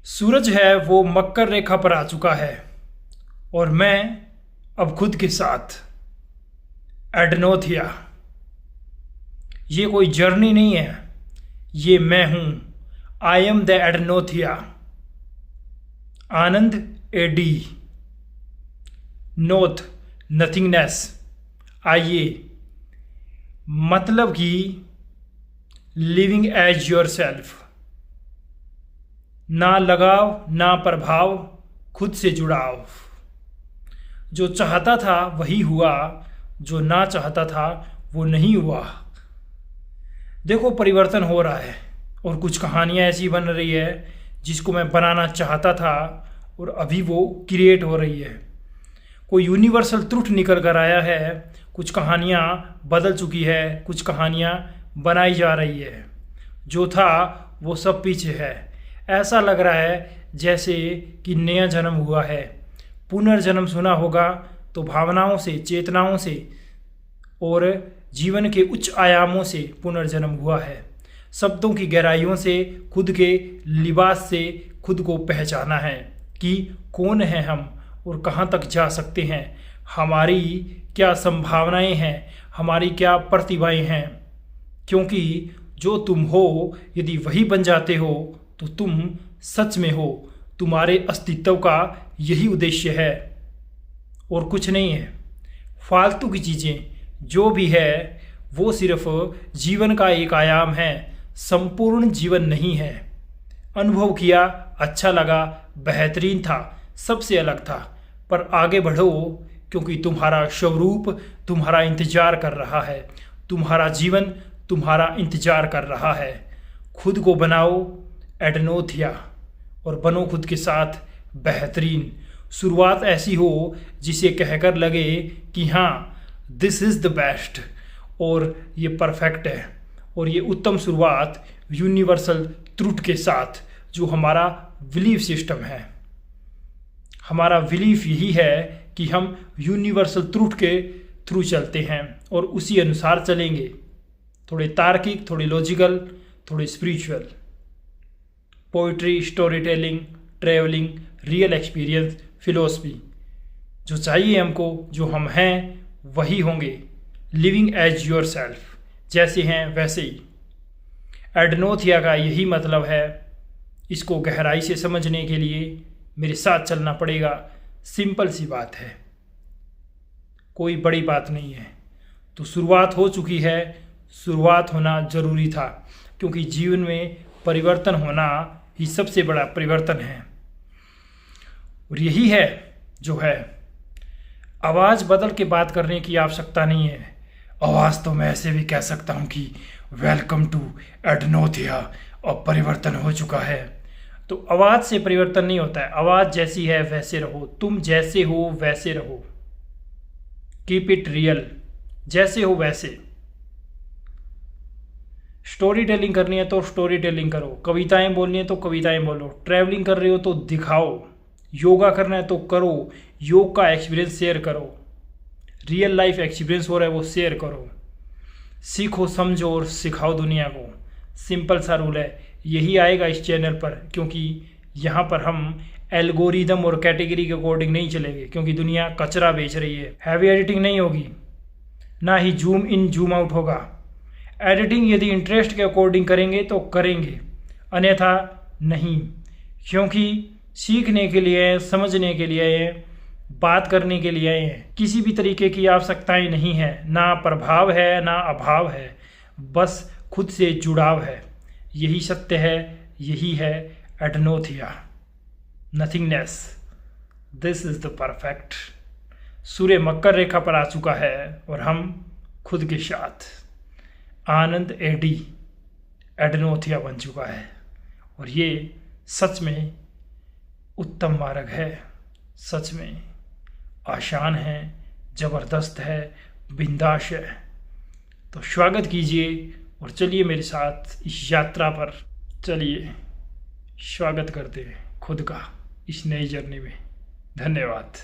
सूरज है वो मकर रेखा पर आ चुका है और मैं अब खुद के साथ एडनोथिया। ये कोई जर्नी नहीं है, ये मैं हूं। आई एम द एडनोथिया। आनंद एडी। नोथ नथिंगनेस। आइए, मतलब कि लिविंग एज योर सेल्फ। ना लगाव ना प्रभाव, खुद से जुड़ाव। जो चाहता था वही हुआ, जो ना चाहता था वो नहीं हुआ। देखो, परिवर्तन हो रहा है और कुछ कहानियाँ ऐसी बन रही है जिसको मैं बनाना चाहता था और अभी वो क्रिएट हो रही है। कोई यूनिवर्सल ट्रुथ निकल कर आया है, कुछ कहानियाँ बदल चुकी है, कुछ कहानियाँ बनाई जा रही है। जो था वो सब पीछे है। ऐसा लग रहा है जैसे कि नया जन्म हुआ है। पुनर्जन्म सुना होगा तो भावनाओं से, चेतनाओं से और जीवन के उच्च आयामों से पुनर्जन्म हुआ है। शब्दों की गहराइयों से, खुद के लिबास से खुद को पहचाना है कि कौन है हम और कहाँ तक जा सकते हैं। हमारी क्या संभावनाएं हैं, हमारी क्या प्रतिभाएं हैं। क्योंकि जो तुम हो, यदि वही बन जाते हो तो तुम सच में हो। तुम्हारे अस्तित्व का यही उद्देश्य है और कुछ नहीं है। फालतू की चीज़ें जो भी है वो सिर्फ जीवन का एक आयाम है, संपूर्ण जीवन नहीं है। अनुभव किया, अच्छा लगा, बेहतरीन था, सबसे अलग था, पर आगे बढ़ो क्योंकि तुम्हारा स्वरूप तुम्हारा इंतजार कर रहा है। तुम्हारा जीवन तुम्हारा इंतजार कर रहा है। खुद को बनाओ एडनोथिया और बनो खुद के साथ बेहतरीन। शुरुआत ऐसी हो जिसे कहकर लगे कि हाँ, दिस इज़ द बेस्ट और ये परफेक्ट है। और ये उत्तम शुरुआत यूनिवर्सल ट्रुथ के साथ, जो हमारा बिलीफ सिस्टम है। हमारा बिलीफ यही है कि हम यूनिवर्सल ट्रुथ के थ्रू चलते हैं और उसी अनुसार चलेंगे। थोड़े तार्किक, थोड़े लॉजिकल, थोड़े spiritual. Poetry, story telling, travelling, real experience, philosophy. जो चाहिए हमको, जो हम हैं वही होंगे। लिविंग एज योर सेल्फ, जैसे हैं वैसे ही। एडनोथिया का यही मतलब है। इसको गहराई से समझने के लिए मेरे साथ चलना पड़ेगा। सिंपल सी बात है, कोई बड़ी बात नहीं है। तो शुरुआत हो चुकी है, शुरुआत होना ज़रूरी था, क्योंकि जीवन में परिवर्तन होना ही सबसे बड़ा परिवर्तन है। और यही है जो है। आवाज़ बदल के बात करने की आवश्यकता नहीं है। आवाज़ तो मैं ऐसे भी कह सकता हूँ कि वेलकम टू एडनोथिया, अब परिवर्तन हो चुका है। तो आवाज़ से परिवर्तन नहीं होता है। आवाज़ जैसी है वैसे रहो, तुम जैसे हो वैसे रहो। कीप इट रियल, जैसे हो वैसे। स्टोरी टेलिंग करनी है तो स्टोरी टेलिंग करो, कविताएं बोलनी है तो कविताएं बोलो, ट्रैवलिंग कर रहे हो तो दिखाओ, योगा करना है तो करो, योग का एक्सपीरियंस शेयर करो, रियल लाइफ एक्सपीरियंस हो रहा है वो शेयर करो। सीखो, समझो और सिखाओ दुनिया को। सिंपल सा रूल है, यही आएगा इस चैनल पर, क्योंकि यहाँ पर हम एल्गोरिदम और कैटेगरी के अकॉर्डिंग नहीं चलेंगे, क्योंकि दुनिया कचरा बेच रही है। हैवी एडिटिंग नहीं होगी, ना ही जूम इन जूम आउट होगा। एडिटिंग यदि इंटरेस्ट के अकॉर्डिंग करेंगे तो करेंगे, अन्यथा नहीं। क्योंकि सीखने के लिए, समझने के लिए, बात करने के लिए किसी भी तरीके की आवश्यकताएं नहीं है। ना प्रभाव है ना अभाव है, बस खुद से जुड़ाव है। यही सत्य है, यही है एडनोथिया। Nothingness, this is the perfect. सूर्य मकर रेखा पर आ चुका है और हम खुद के साथ। आनंद एडी एडनोथिया बन चुका है और ये सच में उत्तम मार्ग है, सच में आसान है, ज़बरदस्त है, बिंदास है। तो स्वागत कीजिए और चलिए मेरे साथ इस यात्रा पर। चलिए स्वागत करते हैं खुद का इस नई जर्नी में। धन्यवाद।